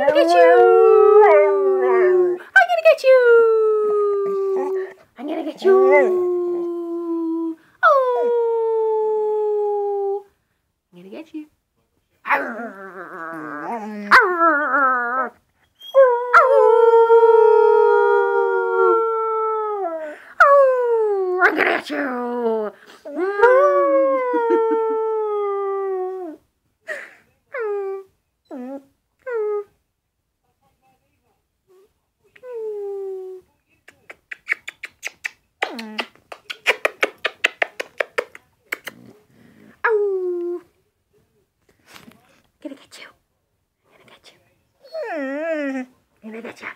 gonna get you. I'm gonna get you. I'm gonna get you. Oh, I'm gonna get you. I'm gonna get you. Gonna get you. Gonna get you. Gonna get you.